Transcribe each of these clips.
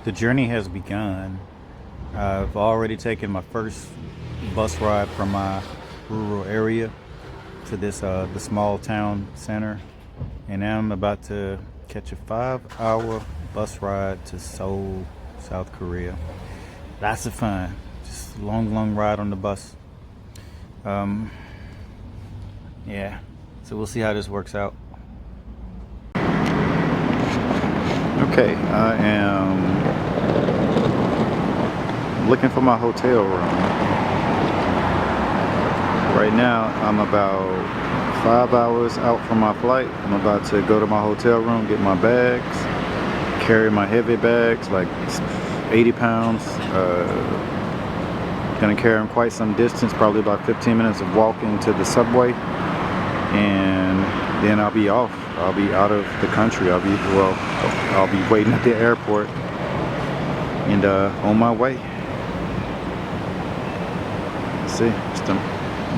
The journey has begun. I've already taken my first bus ride from my rural area to this the small town center, and now I'm about to catch a 5-hour bus ride to Seoul, South Korea. Lots of fun. Just a long ride on the bus. Yeah, so we'll see how this works out. Okay, I am looking for my hotel room. Right now, I'm about 5 hours out from my flight. I'm about to go to my hotel room, get my bags, carry my heavy bags, like 80 pounds. Gonna carry them quite some distance, probably about 15 minutes of walking to the subway, and then I'll be off. I'll be out of the country. I'll be waiting at the airport and on my way. Let's see,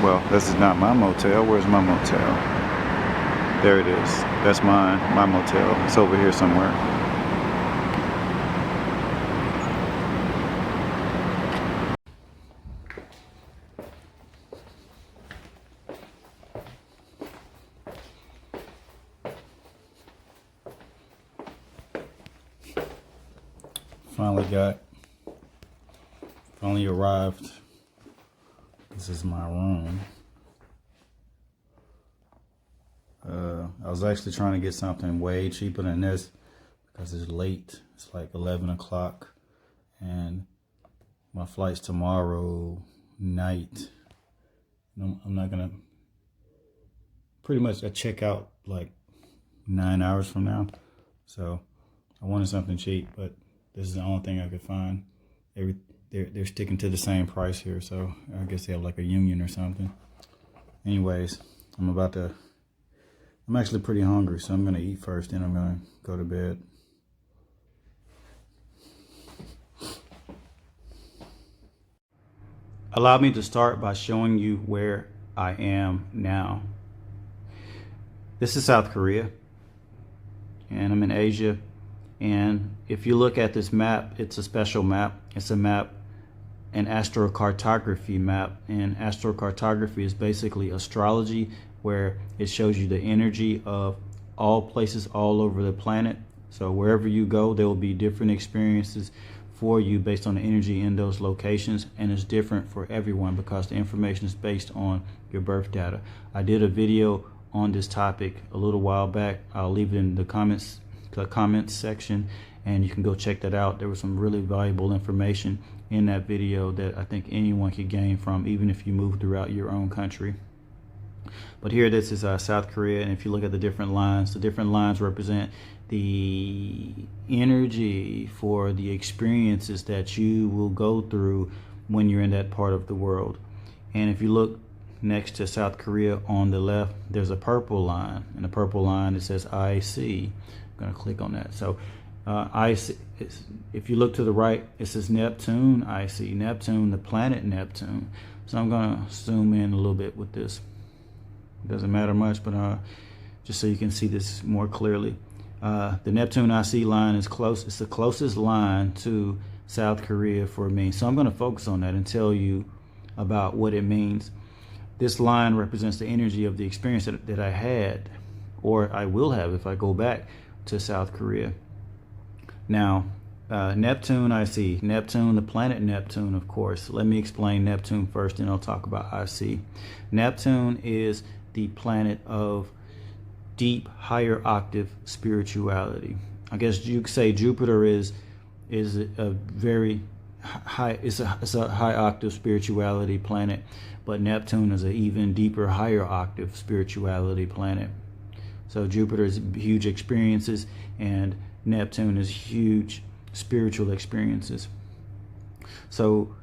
well, this is not my motel. Where's my motel? There it is. That's my motel. It's over here somewhere. Finally arrived. This is my room. I was actually trying to get something way cheaper than this because it's late. It's like 11 o'clock and my flight's tomorrow night. I'm not gonna, pretty much I check out like 9 hours from now. So I wanted something cheap, but this is the only thing I could find. They're sticking to the same price here, so I guess they have like a union or something. Anyways, I'm actually pretty hungry, so I'm gonna eat first, then I'm gonna go to bed. Allow me to start by showing you where I am now. This is South Korea, and I'm in Asia. And if you look at this map, it's a special map. It's a map, an astrocartography map. And astrocartography is basically astrology, where it shows you the energy of all places all over the planet. So wherever you go, there will be different experiences for you based on the energy in those locations. And it's different for everyone because the information is based on your birth data. I did a video on this topic a little while back. I'll leave it in the comments section, and you can go check that out. There was some really valuable information in that video that I think anyone could gain from, even if you move throughout your own country. But here, this is South Korea, and if you look at the different lines represent the energy for the experiences that you will go through when you're in that part of the world. And if you look next to South Korea on the left, there's a purple line, and the purple line, it says IC. I'm going to click on that. So IC, if you look to the right, it says Neptune, IC, Neptune, the planet Neptune. So I'm going to zoom in a little bit with this. It doesn't matter much, but just so you can see this more clearly. The Neptune IC line is close. It's the closest line to South Korea for me. So I'm going to focus on that and tell you about what it means. This line represents the energy of the experience that I had, or I will have if I go back to South Korea. Now, Neptune, I see. Neptune, the planet Neptune, of course. Let me explain Neptune first, and I'll talk about IC. Neptune is the planet of deep, higher octave spirituality. I guess you could say Jupiter is a very high, it's a high octave spirituality planet, but Neptune is an even deeper, higher octave spirituality planet. So Jupiter is huge experiences, and Neptune is huge spiritual experiences. So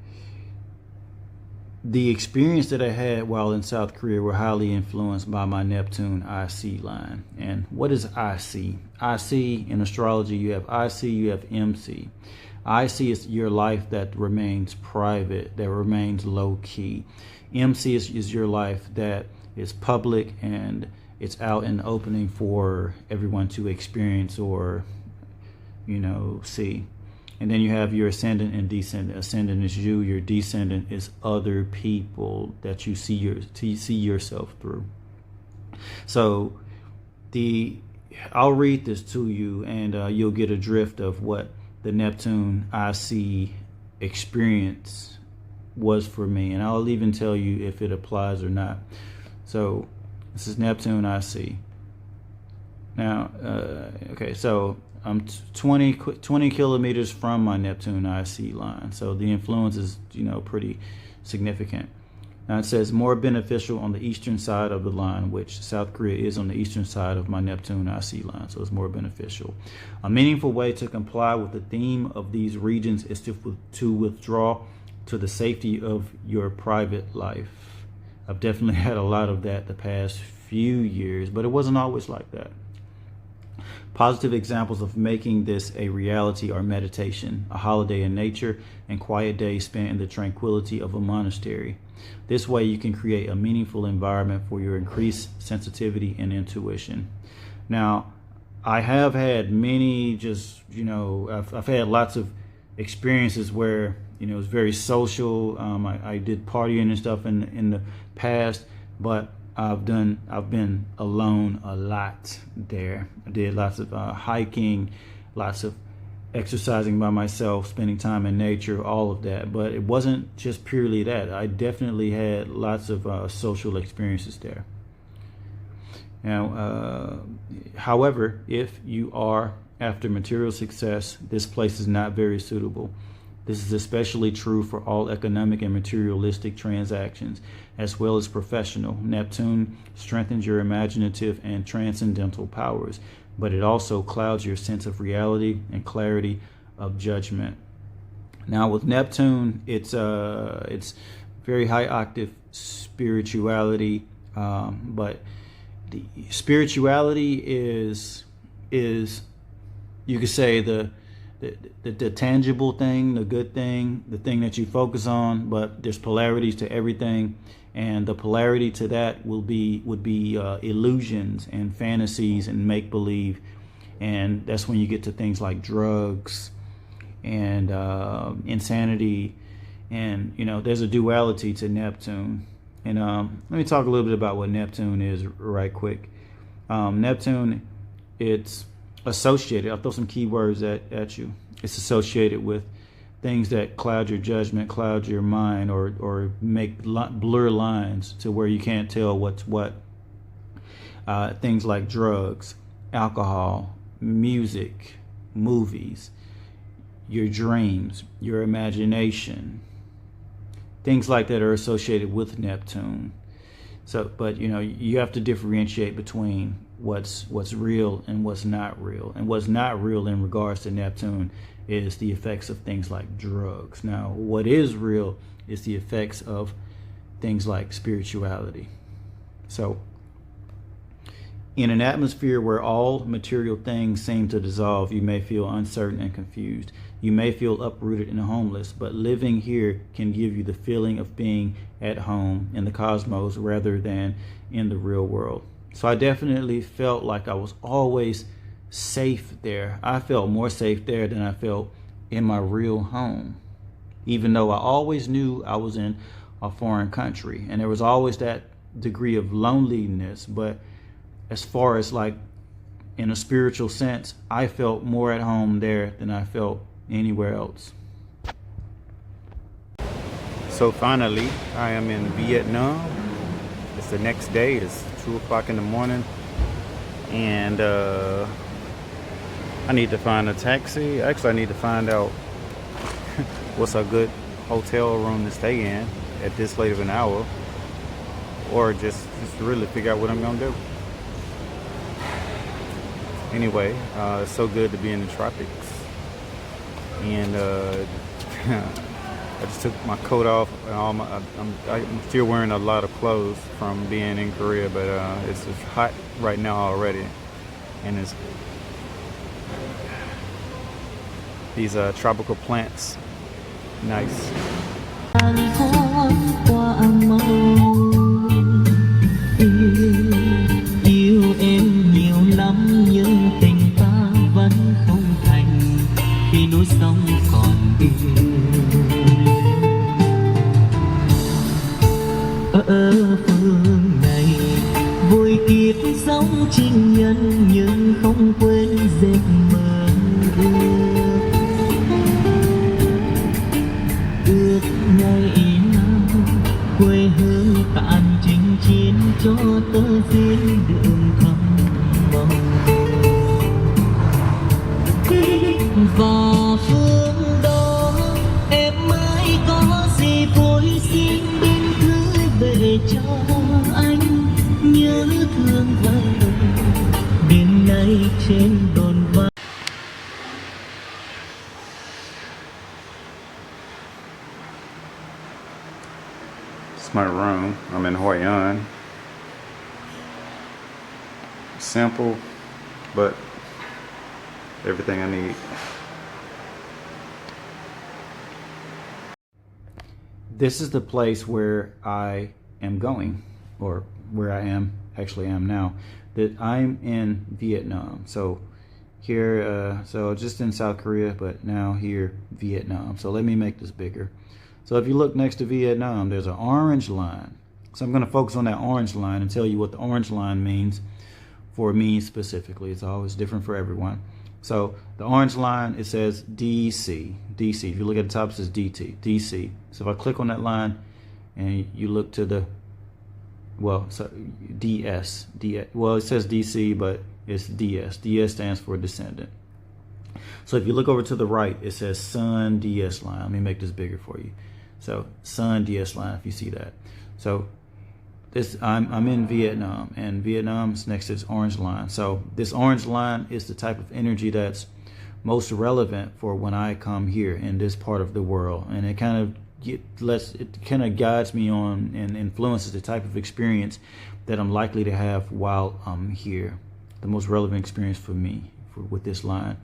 the experience that I had while in South Korea were highly influenced by my Neptune IC line. And what is IC? IC in astrology, you have IC, you have MC. IC is your life that remains private, that remains low key. MC is your life that is public and it's out and opening for everyone to experience or, see. And then you have your ascendant and descendant. Ascendant is you. Your descendant is other people that you see yourself through. So I'll read this to you, and you'll get a drift of what the Neptune IC experience was for me, and I'll even tell you if it applies or not. So this is Neptune IC. Now, okay, so I'm 20 kilometers from my Neptune IC line, so the influence is, pretty significant. Now it says more beneficial on the eastern side of the line, which South Korea is on the eastern side of my Neptune IC line, so it's more beneficial. A meaningful way to comply with the theme of these regions is to withdraw to the safety of your private life. I've definitely had a lot of that the past few years, but it wasn't always like that. Positive examples of making this a reality are meditation, a holiday in nature, and quiet days spent in the tranquility of a monastery. This way you can create a meaningful environment for your increased sensitivity and intuition. Now, I have had many I've had lots of experiences where, it was very social. I did partying and stuff in the past, but I've been alone a lot there. I did lots of hiking, lots of exercising by myself, spending time in nature, all of that. But it wasn't just purely that. I definitely had lots of social experiences there. Now, however, if you are after material success, this place is not very suitable. This is especially true for all economic and materialistic transactions, as well as professional. Neptune strengthens your imaginative and transcendental powers, but it also clouds your sense of reality and clarity of judgment. Now, with Neptune, it's very high octave spirituality, but the spirituality is you could say the tangible thing, the good thing, the thing that you focus on, but there's polarities to everything, and the polarity to that would be illusions and fantasies and make-believe, and that's when you get to things like drugs and insanity, and there's a duality to Neptune. And let me talk a little bit about what Neptune is right quick. Neptune, it's associated, I'll throw some keywords at you. It's associated with things that cloud your judgment, cloud your mind, or make blur lines to where you can't tell what's what. Things like drugs, alcohol, music, movies, your dreams, your imagination. Things like that are associated with Neptune. So, but you have to differentiate between what's real and what's not real. And what's not real in regards to Neptune is the effects of things like drugs. Now, what is real is the effects of things like spirituality. So, in an atmosphere where all material things seem to dissolve, you may feel uncertain and confused. You may feel uprooted and homeless, but living here can give you the feeling of being at home in the cosmos rather than in the real world. So I definitely felt like I was always safe there. I felt more safe there than I felt in my real home, even though I always knew I was in a foreign country, and there was always that degree of loneliness. But as far as like in a spiritual sense, I felt more at home there than I felt anywhere else. So finally, I am in Vietnam. It's the next day. It's 2 o'clock in the morning, and I need to find a taxi. Actually, I need to find out what's a good hotel room to stay in at this late of an hour, or just really figure out what I'm gonna do. Anyway, it's so good to be in the tropics, and I just took my coat off and I'm still wearing a lot of clothes from being in Korea, but it's hot right now already, and these tropical plants. Nice. Yêu em nhiều lắm nhưng tình ta vẫn không thành khi núi sông còn yêu. Ở phương này vui kiếp sống trinh nhân nhưng không quên giấc mơ ước ngày nào quê hương cạn chinh chiến cho tơ duyên đường thăm mong và phương đó em mới có gì vui xin bên cứ về cho anh nhớ thương vợ đêm nay trên đồn vắng. It's my room. I'm in Hoi An. Simple, but everything I need. This is the place where I am going, or where I actually am now. That I'm in Vietnam. So here, so just in South Korea, but now here, Vietnam. So let me make this bigger. So if you look next to Vietnam, there's an orange line. So I'm going to focus on that orange line and tell you what the orange line means for me specifically. It's always different for everyone. So the orange line, it says DC. DC. If you look at the top, it says DT. DC. So if I click on that line and you look to the, well, so DS. Well, it says DC, but it's DS. DS stands for descendant. So if you look over to the right, it says Sun DS line. Let me make this bigger for you. So Sun DS line, if you see that. So this, I'm in Vietnam, and Vietnam is next to this orange line. So this orange line is the type of energy that's most relevant for when I come here in this part of the world, and it kind of guides me on and influences the type of experience that I'm likely to have while I'm here. The most relevant experience for me with this line.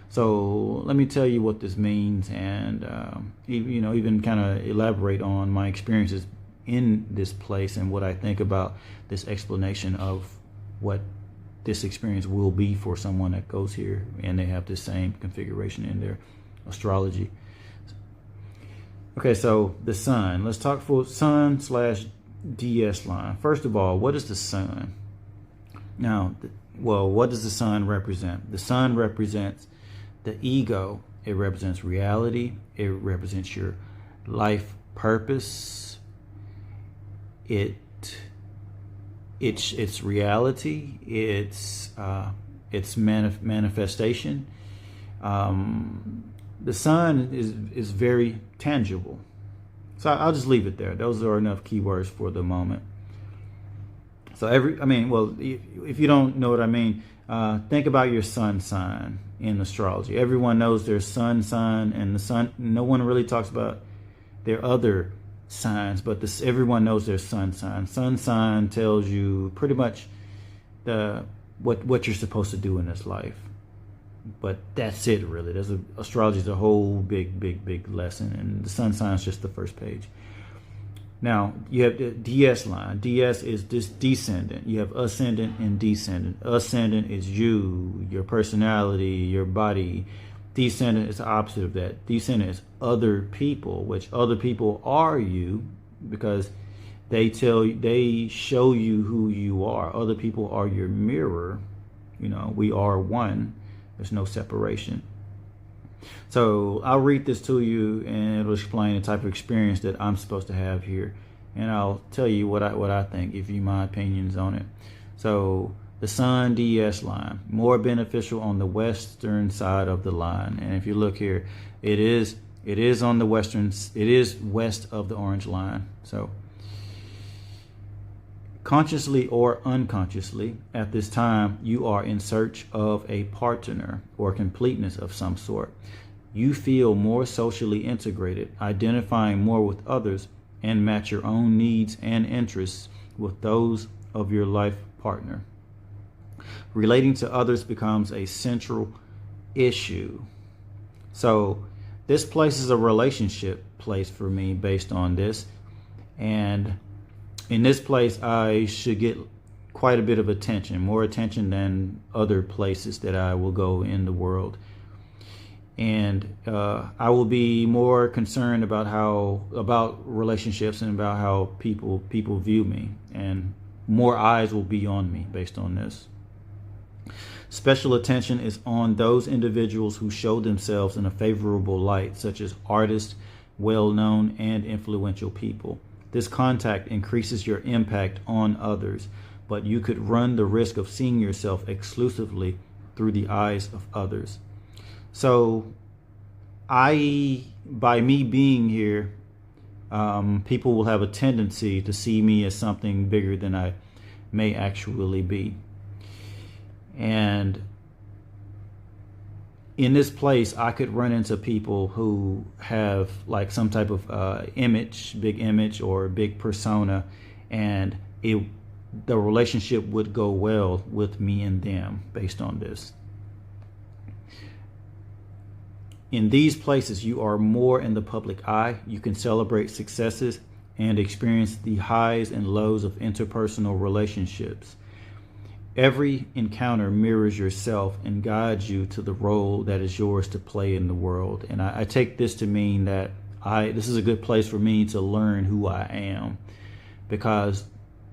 So let me tell you what this means, and even kind of elaborate on my experiences in this place and what I think about this explanation of what this experience will be for someone that goes here and they have the same configuration in their astrology. Okay, so the sun. Let's talk for sun/DS line. First of all, what is the sun? Now, well, what does the sun represent? The sun represents the ego. It represents reality. It represents your life purpose. It's reality. It's manifestation. The sun is very tangible. So I'll just leave it there. Those are enough keywords for the moment. So if you don't know what I mean, think about your sun sign in astrology. Everyone knows their sun sign, and the sun. No one really talks about their other signs, but everyone knows their sun sign. Sun sign tells you pretty much what you're supposed to do in this life. But that's it, really. Astrology is a whole big lesson, and the sun sign is just the first page. Now, you have the DS line. DS is this descendant. You have ascendant and descendant. Ascendant is you, your personality, your body. Descendant is the opposite of that. Descendant is other people, which other people are you, because they show you who you are. Other people are your mirror. We are one. There's no separation. So I'll read this to you, and it'll explain the type of experience that I'm supposed to have here, and I'll tell you what I think, give you my opinions on it. So the sun DS line, more beneficial on the western side of the line, and if you look here, it is on the western. It is west of the orange line. So consciously or unconsciously, at this time, you are in search of a partner or completeness of some sort. You feel more socially integrated, identifying more with others, and match your own needs and interests with those of your life partner. Relating to others becomes a central issue. So this place is a relationship place for me based on this. And in this place, I should get quite a bit of attention, more attention than other places that I will go in the world. And I will be more concerned about relationships and about how people view me, and more eyes will be on me based on this. Special attention is on those individuals who show themselves in a favorable light, such as artists, well-known and influential people. This contact increases your impact on others, but you could run the risk of seeing yourself exclusively through the eyes of others. So by me being here, people will have a tendency to see me as something bigger than I may actually be. And in this place, I could run into people who have like some type of big image or big persona, and the relationship would go well with me and them based on this. In these places, you are more in the public eye. You can celebrate successes and experience the highs and lows of interpersonal relationships. Every encounter mirrors yourself and guides you to the role that is yours to play in the world. And I take this to mean that this is a good place for me to learn who I am, because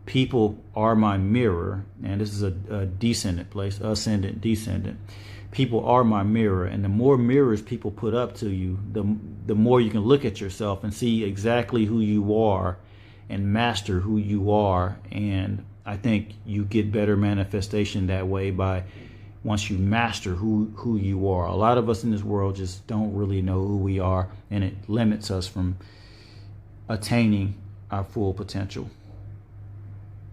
people are my mirror. And this is a descendant place, ascendant, descendant. People are my mirror, and the more mirrors people put up to you, the more you can look at yourself and see exactly who you are and master who you are. And I think you get better manifestation that way once you master who you are. A lot of us in this world just don't really know who we are, and it limits us from attaining our full potential.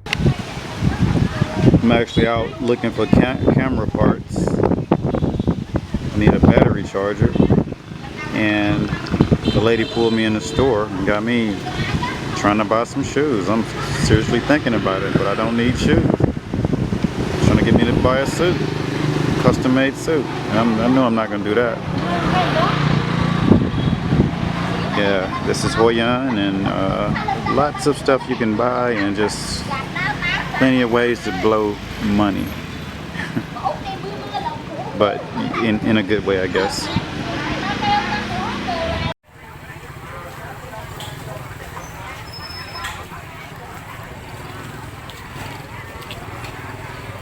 I'm actually out looking for camera parts. I need a battery charger, and the lady pulled me in the store and got me trying to buy some shoes. I'm seriously thinking about it, but I don't need shoes. Trying to get me to buy a suit, custom-made suit. And I know I'm not going to do that. Yeah, this is Hoi An, and lots of stuff you can buy, and just plenty of ways to blow money. But in a good way, I guess.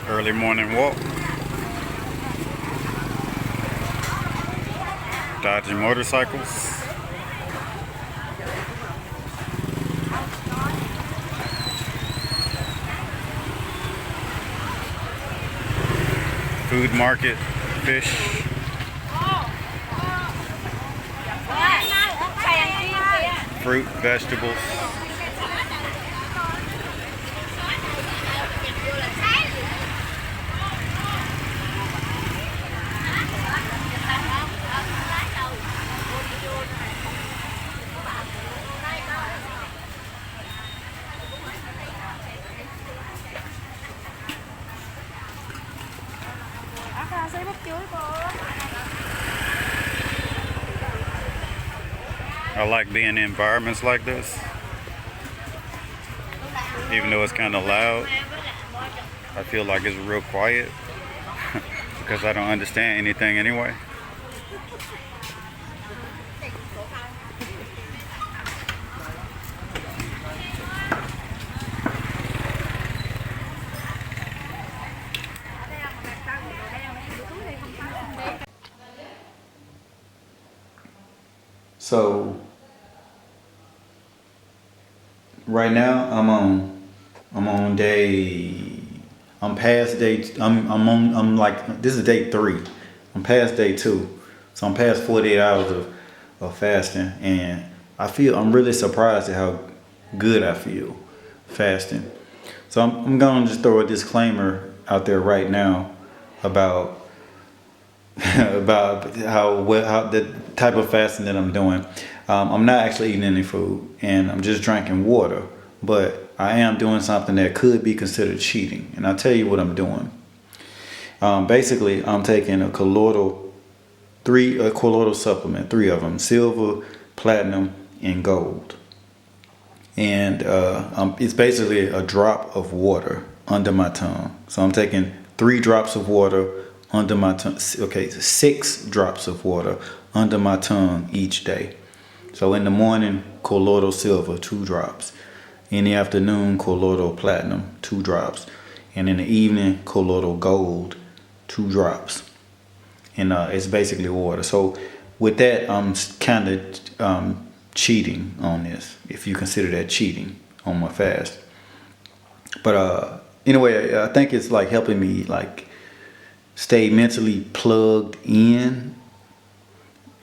Early morning walk. Dodging motorcycles. Food market, fish. Fruit, vegetables. I like being in environments like this, even though it's kind of loud. I feel like it's real quiet because I don't understand anything anyway. So right now this is day 3. I'm past day 2. So I'm past 48 hours of fasting, and I'm really surprised at how good I feel fasting. So I'm gonna just throw a disclaimer out there right now about about how the type of fasting that I'm doing. I'm not actually eating any food, and I'm just drinking water, but I am doing something that could be considered cheating, and I'll tell you what I'm doing. Basically, I'm taking a colloidal three a colloidal supplement, three of them: silver, platinum, and gold. And it's basically a drop of water under my tongue. So I'm taking 3 drops of water under my tongue. Okay, 6 drops of water under my tongue each day. So in the morning, colloidal silver, 2 drops. In the afternoon, colloidal platinum, 2 drops. And in the evening, colloidal gold, 2 drops. And it's basically water. So with that, I'm kind of cheating on this, if you consider that cheating on my fast. But anyway, I think it's like helping me like stay mentally plugged in,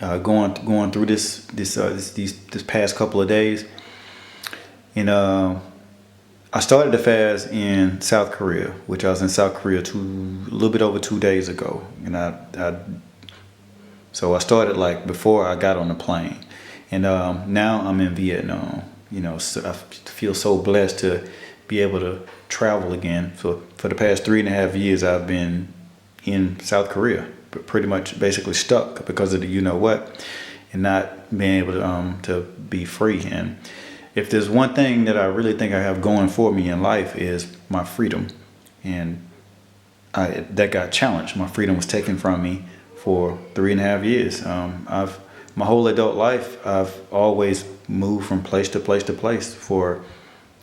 going through this past couple of days. And I started the fast in South Korea, which I was in South Korea a little bit over 2 days ago. And so I started like before I got on the plane. And now I'm in Vietnam. So I feel so blessed to be able to travel again. For the past 3.5 years, I've been in South Korea, but pretty much basically stuck because of the and not being able to be free. And if there's one thing that I really think I have going for me in life is my freedom. And that got challenged. My freedom was taken from me for 3.5 years. My whole adult life, I've always moved from place to place to place for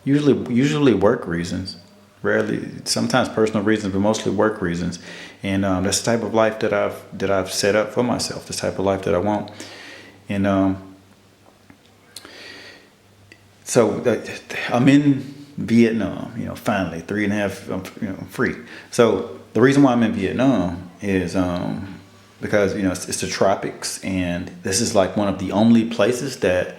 usually work reasons. Rarely, sometimes personal reasons, but mostly work reasons. And that's the type of life that I've set up for myself. The type of life that I want. And so I'm in Vietnam. Finally 3.5. I'm free. So the reason why I'm in Vietnam is because it's the tropics, and this is like one of the only places that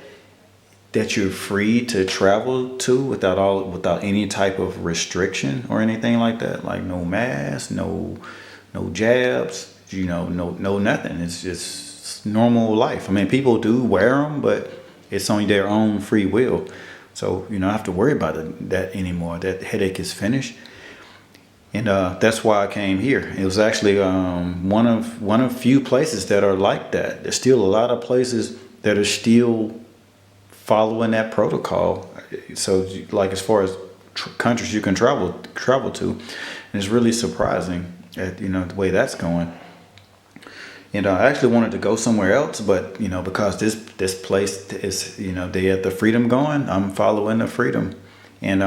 you're free to travel to without any type of restriction or anything like that. Like no mask, no jabs, no nothing. It's just normal life. I mean, people do wear them, but it's on their own free will. So I don't have to worry about that anymore. That headache is finished. And that's why I came here. It was actually one of few places that are like that. There's still a lot of places that are still following that protocol. So, like as far as countries you can travel to, and it's really surprising at the way that's going. And I actually wanted to go somewhere else, but because this place is they have the freedom going, I'm following the freedom. And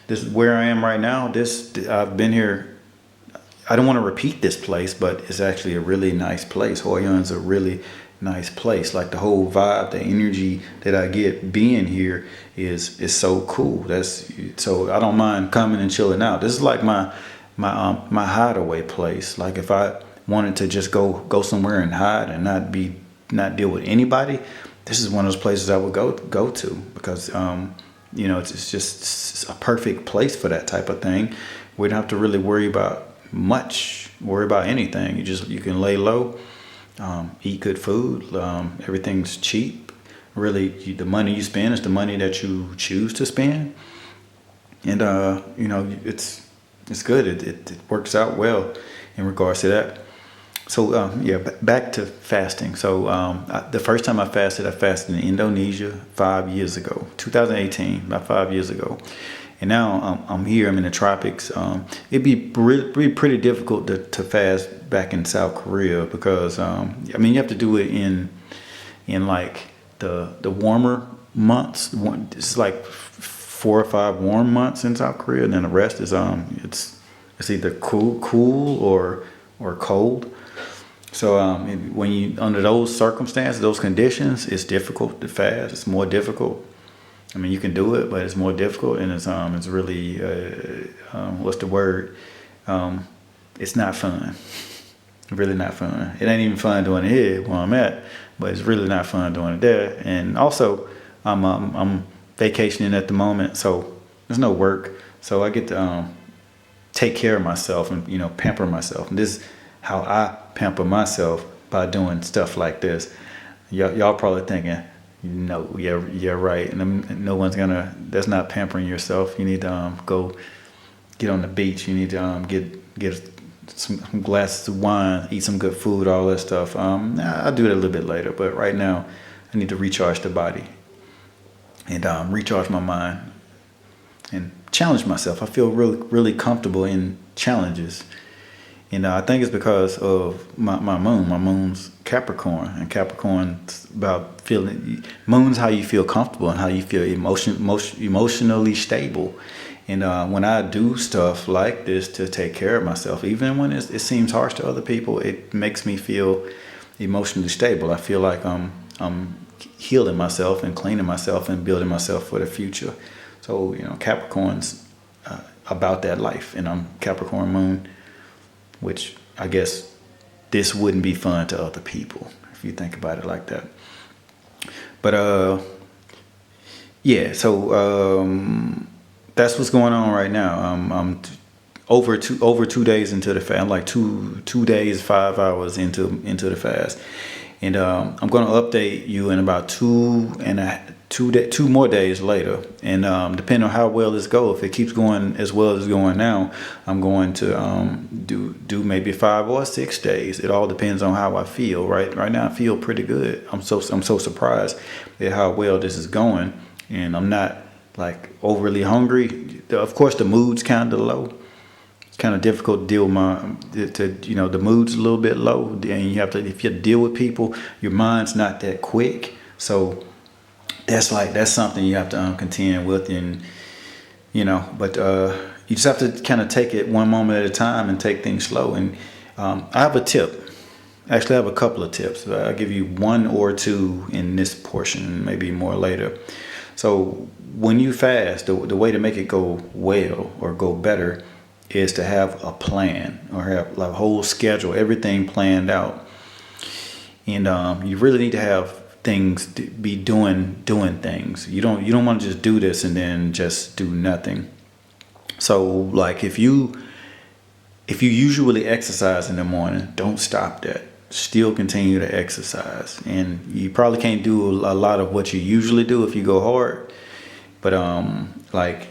this is where I am right now. I've been here. I don't want to repeat this place, but it's actually a really nice place. Hoi An's a really nice place. Like the whole vibe, the energy that I get being here is so cool. So I don't mind coming and chilling out. This is like my hideaway place. Like if I wanted to just go somewhere and hide and not deal with anybody, this is one of those places I would go to because it's just a perfect place for that type of thing. We don't have to really worry about anything. You can lay low, eat good food. Everything's cheap. Really, the money you spend is the money that you choose to spend. And it's good. It works out well in regards to that. So back to fasting. So the first time I fasted in Indonesia 5 years ago, 2018, about 5 years ago. And now I'm here. I'm in the tropics. It'd be pretty difficult to fast back in South Korea because you have to do it in like the warmer months. It's like 4 or 5 warm months in South Korea, and then the rest is it's either cool or cold. So when you under those circumstances, those conditions, it's difficult to fast. It's more difficult. I mean, you can do it, but it's more difficult, and it's really what's the word? It's not fun. Really not fun. It ain't even fun doing it here where I'm at, but it's really not fun doing it there. And also, I'm vacationing at the moment, so there's no work, so I get to take care of myself and pamper myself. And this is how I pamper myself, by doing stuff like this. Y'all probably thinking, no, yeah, right. And no one's that's not pampering yourself. You need to go get on the beach. You need to get some glasses of wine, eat some good food, all that stuff. I'll do it a little bit later, but right now I need to recharge the body and recharge my mind and challenge myself. I feel really comfortable in challenges. And I think it's because of my moon. My moon's Capricorn, and Capricorn's about feeling. Moon's how you feel comfortable and how you feel emotionally stable. And when I do stuff like this to take care of myself, even when it seems harsh to other people, it makes me feel emotionally stable. I feel like I'm healing myself and cleaning myself and building myself for the future. So Capricorn's about that life, and I'm Capricorn moon, which I guess this wouldn't be fun to other people if you think about it like that. But yeah, so that's what's going on right now. I'm over 2 days into the fast. I'm like two days, 5 hours into the fast, and I'm going to update you in about 2 more days later. And depending on how well this goes, if it keeps going as well as it's going now, I'm going to do maybe 5 or 6 days. It all depends on how I feel. Right now I feel pretty good. I'm so surprised at how well this is going, and I'm not like overly hungry. Of course, the mood's kind of low. It's kind of difficult to deal with the mood's a little bit low, and if you deal with people, your mind's not that quick. So that's something you have to contend with, and but you just have to kind of take it one moment at a time and take things slow. And I have a tip. Actually, I have a couple of tips. I'll give you 1 or 2 in this portion, maybe more later. So when you fast, the way to make it go well or go better is to have a plan, or have like a whole schedule, everything planned out. And you really need to have things to be doing things. You don't want to just do this and then just do nothing. So like if you usually exercise in the morning, don't stop that. Still continue to exercise. And you probably can't do a lot of what you usually do if you go hard. But like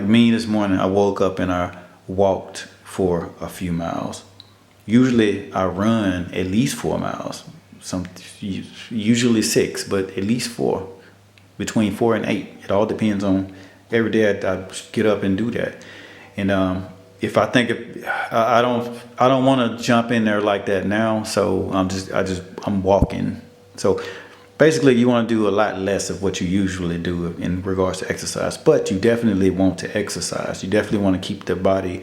me this morning, I woke up and I walked for a few miles. Usually I run at least 4 miles. Usually 6, but at least 4, between 4 and 8. It all depends on every day. I get up and do that. And if I think I don't want to jump in there like that now, so I'm walking. So basically, you want to do a lot less of what you usually do in regards to exercise, but you definitely want to exercise. You definitely want to keep the body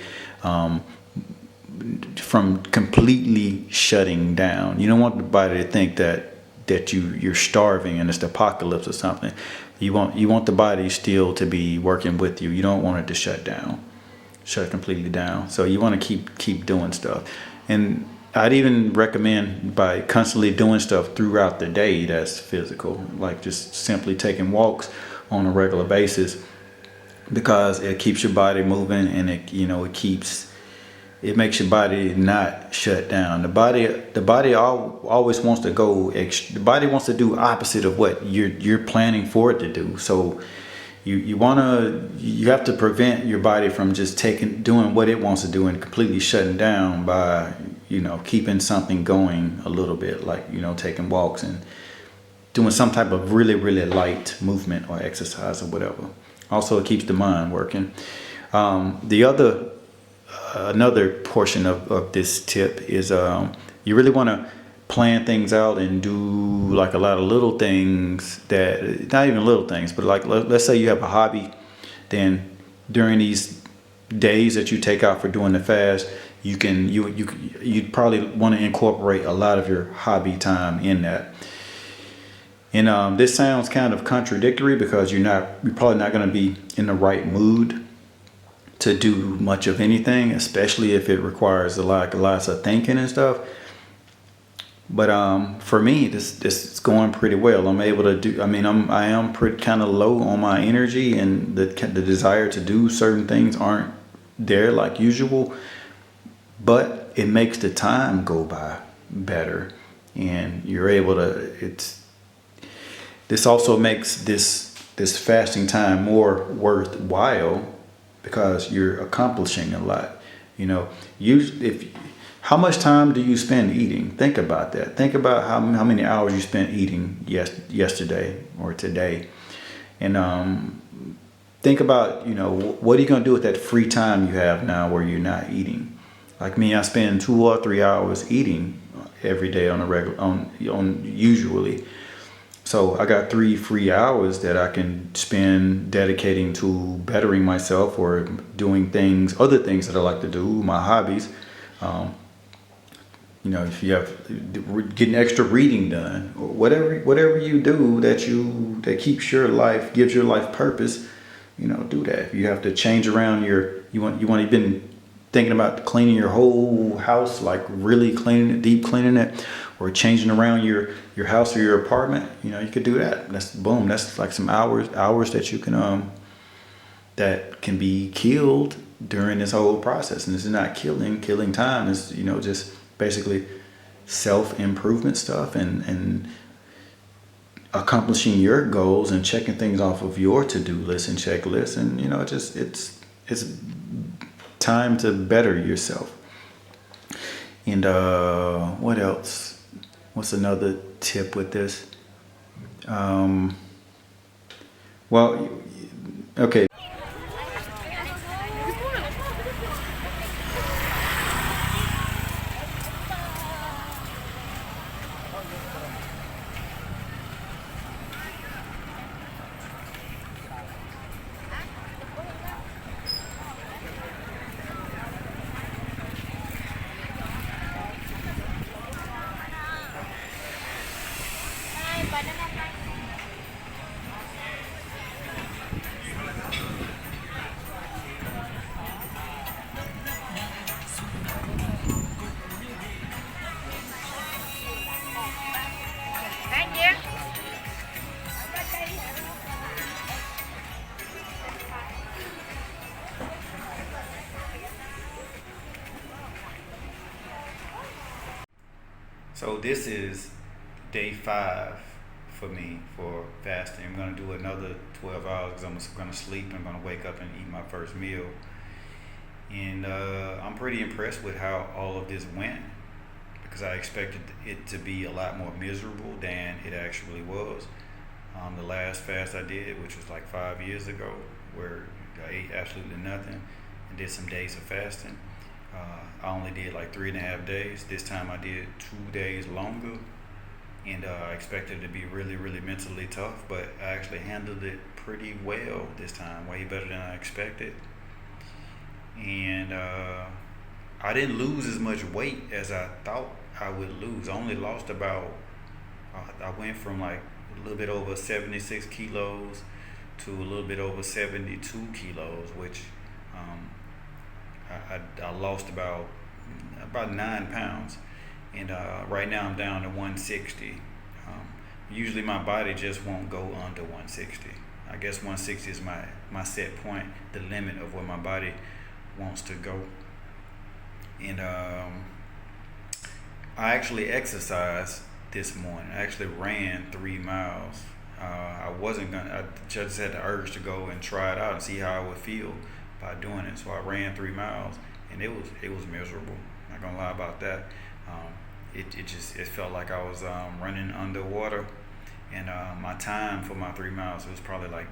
from completely shutting down. You don't want the body to think that you're starving and it's the apocalypse or something. You want the body still to be working with you. You don't want it to shut completely down. So you want to keep doing stuff. And I'd even recommend by constantly doing stuff throughout the day that's physical, like just simply taking walks on a regular basis, because it keeps your body moving, and it makes your body not shut down. The body always wants to go. The body wants to do opposite of what you're planning for it to do. So you have to prevent your body from just doing what it wants to do and completely shutting down by keeping something going a little bit, like taking walks and doing some type of really light movement or exercise or whatever. Also, it keeps the mind working. Another portion of this tip is you really want to plan things out and do like a lot of little things, that not even little things, but like let's say you have a hobby, then during these days that you take out for doing the fast, you'd probably want to incorporate a lot of your hobby time in that. And this sounds kind of contradictory, because you're probably not going to be in the right mood to do much of anything, especially if it requires lots of thinking and stuff. But for me, this is going pretty well. I'm able to do. I am pretty kind of low on my energy, and the desire to do certain things aren't there like usual. But it makes the time go by better, and you're able to. This also makes this fasting time more worthwhile, because you're accomplishing a lot. You know, how much time do you spend eating? Think about that. Think about how many hours you spent eating yesterday or today, and think about, what are you going to do with that free time you have now where you're not eating? Like me, I spend 2 or 3 hours eating every day on a regular on usually. So I got 3 free hours that I can spend dedicating to bettering myself or doing other things that I like to do, my hobbies. If you have getting extra reading done, or whatever you do that keeps your life, gives your life purpose, do that. If you have to change around you've been thinking about cleaning your whole house, like really deep cleaning it, or changing around your house or your apartment, you could do that. That's like some hours that you can that can be killed during this whole process. And this is not killing time. It's just basically self-improvement stuff and accomplishing your goals and checking things off of your to-do list and checklist. And it's time to better yourself. And what else? What's another tip with this? Well, okay. So this is day 5 for me for fasting. I'm going to do another 12 hours because I'm going to sleep. I'm going to wake up and eat my first meal. And I'm pretty impressed with how all of this went, because I expected it to be a lot more miserable than it actually was. The last fast I did, which was like 5 years ago, where I ate absolutely nothing and did some days of fasting. I only did like 3.5 days. This time I did 2 days longer, and I expected it to be really, really mentally tough, but I actually handled it pretty well this time, way better than I expected. And I didn't lose as much weight as I thought I would lose. I only lost about, I went from like a little bit over 76 kilos to a little bit over 72 kilos, which I lost about 9 pounds, and right now I'm down to 160. Usually my body just won't go under 160. I guess 160 is my set point, the limit of where my body wants to go. And I actually exercised this morning. I actually ran 3 miles. I just had the urge to go and try it out and see how I would feel by doing it. So I ran 3 miles, and it was miserable. Not gonna lie about that. It felt like I was running underwater, and my time for my 3 miles, it was probably like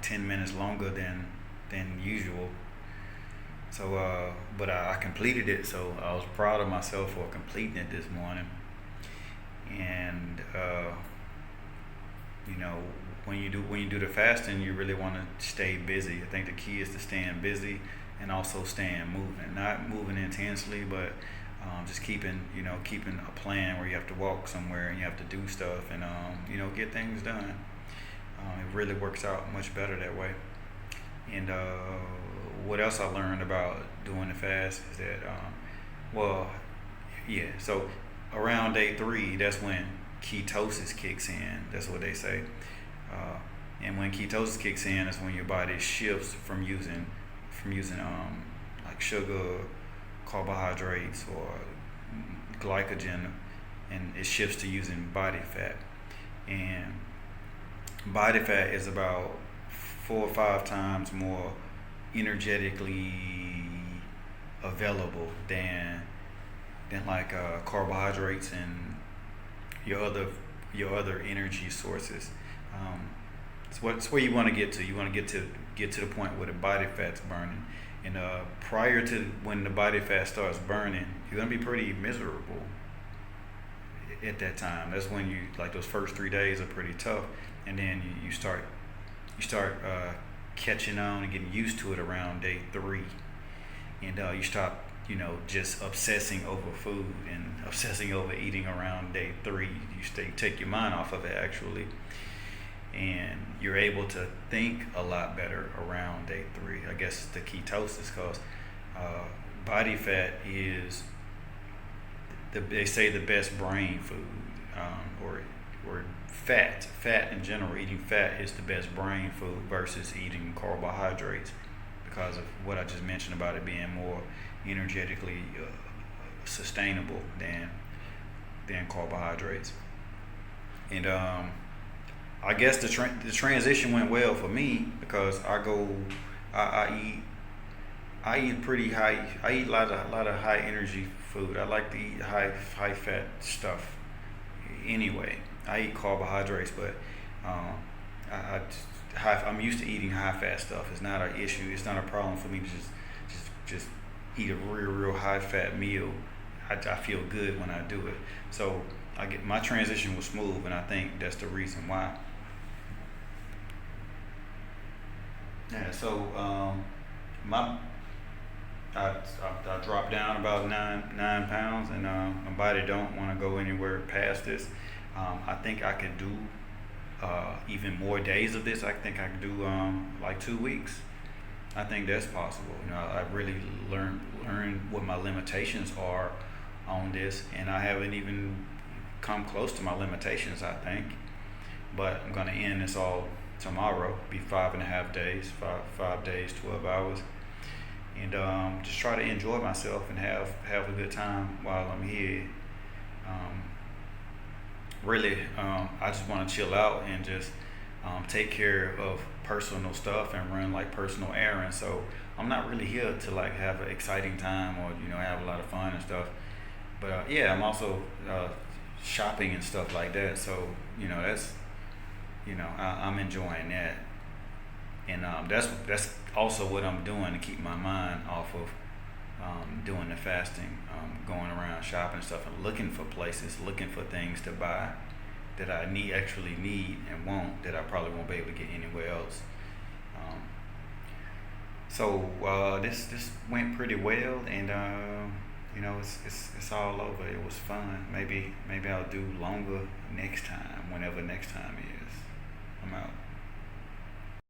10 minutes longer than usual. So but I completed it, so I was proud of myself for completing it this morning. And when you do the fasting, you really want to stay busy. I think the key is to staying busy and also staying moving, not moving intensely, but just keeping a plan where you have to walk somewhere and you have to do stuff and get things done. It really works out much better that way. And what else I learned about doing the fast is that so around day 3, that's when ketosis kicks in. That's what they say. And when ketosis kicks in, is when your body shifts from using like sugar, carbohydrates, or glycogen, and it shifts to using body fat. And body fat is about 4 or 5 times more energetically available than like carbohydrates and your other energy sources. It's where you want to get to. You want to get to the point where the body fat's burning, and prior to when the body fat starts burning, you're gonna be pretty miserable at that time. That's when you like those first 3 days are pretty tough, and then you start catching on and getting used to it around day 3, and you stop just obsessing over food and obsessing over eating around day 3. You take your mind off of it actually, and you're able to think a lot better around day 3. I guess the ketosis, because body fat is they say the best brain food, or fat in general. Eating fat is the best brain food versus eating carbohydrates, because of what I just mentioned about it being more energetically sustainable than carbohydrates. And I guess the transition went well for me, because I eat pretty high. I eat a lot of high energy food. I like to eat high fat stuff anyway. I eat carbohydrates, but I'm used to eating high fat stuff. It's not an issue. It's not a problem for me to just eat a real high fat meal. I feel good when I do it. So my transition was smooth, and I think that's the reason why. Yeah. So I dropped down about 9 pounds, and my body don't want to go anywhere past this. I think I could do even more days of this. I think I could do like 2 weeks. I think that's possible. I really learned what my limitations are on this, and I haven't even come close to my limitations, I think. But I'm gonna end this all tomorrow. Be 5.5 days, 5 days, 12 hours, and just try to enjoy myself and have a good time while I'm here. Really, I just want to chill out and just take care of personal stuff and run like personal errands. So I'm not really here to like have an exciting time or have a lot of fun and stuff. But yeah, I'm also shopping and stuff like that. So that's I'm enjoying that, and that's also what I'm doing to keep my mind off of doing the fasting, going around shopping and stuff and looking for places, looking for things to buy that I actually need and want, that I probably won't be able to get anywhere else. So this went pretty well, and it's all over. It was fun. Maybe I'll do longer next time, whenever next time is. I'm out.